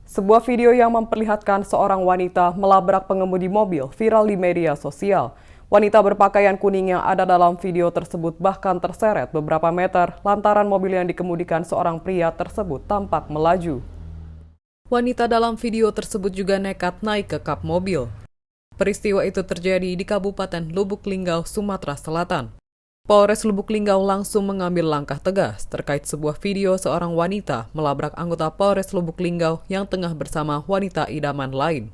Sebuah video yang memperlihatkan seorang wanita melabrak pengemudi mobil viral di media sosial. Wanita berpakaian kuning yang ada dalam video tersebut bahkan terseret beberapa meter lantaran mobil yang dikemudikan seorang pria tersebut tampak melaju. Wanita dalam video tersebut juga nekat naik ke kap mobil. Peristiwa itu terjadi di Kabupaten Lubuk Linggau, Sumatera Selatan. Polres Lubuk Linggau langsung mengambil langkah tegas terkait sebuah video seorang wanita melabrak anggota Polres Lubuk Linggau yang tengah bersama wanita idaman lain.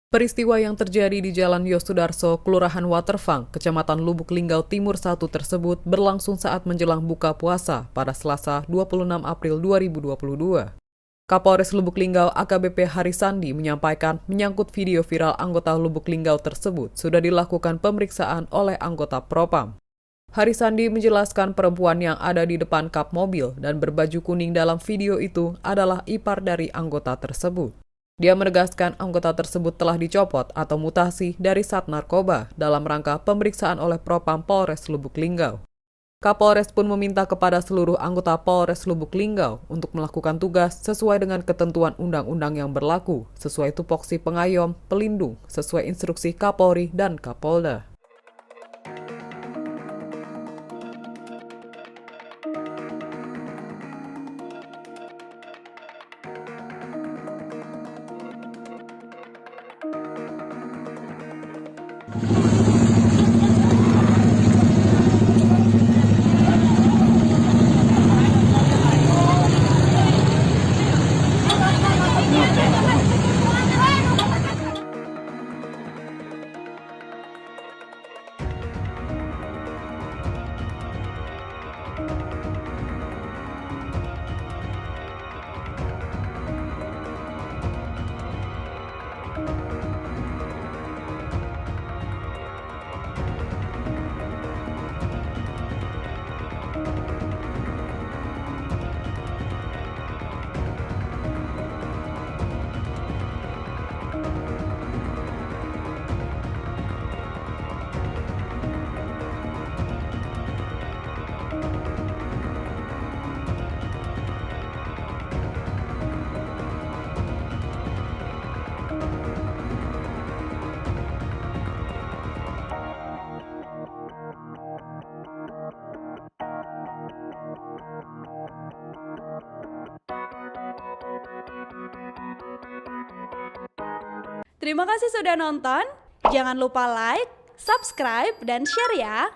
Peristiwa yang terjadi di Jalan Yosudarso, Kelurahan Waterfang, Kecamatan Lubuk Linggau Timur 1 tersebut berlangsung saat menjelang buka puasa pada Selasa 26 April 2022. Kapolres Lubuk Linggau AKBP Harisandi menyampaikan menyangkut video viral anggota Lubuk Linggau tersebut sudah dilakukan pemeriksaan oleh anggota Propam. Harisandi menjelaskan perempuan yang ada di depan kap mobil dan berbaju kuning dalam video itu adalah ipar dari anggota tersebut. Dia menegaskan anggota tersebut telah dicopot atau mutasi dari Sat Narkoba dalam rangka pemeriksaan oleh Propam Polres Lubuk Linggau. Kapolres pun meminta kepada seluruh anggota Polres Lubuk Linggau untuk melakukan tugas sesuai dengan ketentuan undang-undang yang berlaku, sesuai tupoksi pengayom, pelindung, sesuai instruksi Kapolri dan Kapolda. Terima kasih sudah nonton. Jangan lupa like, subscribe, dan share ya.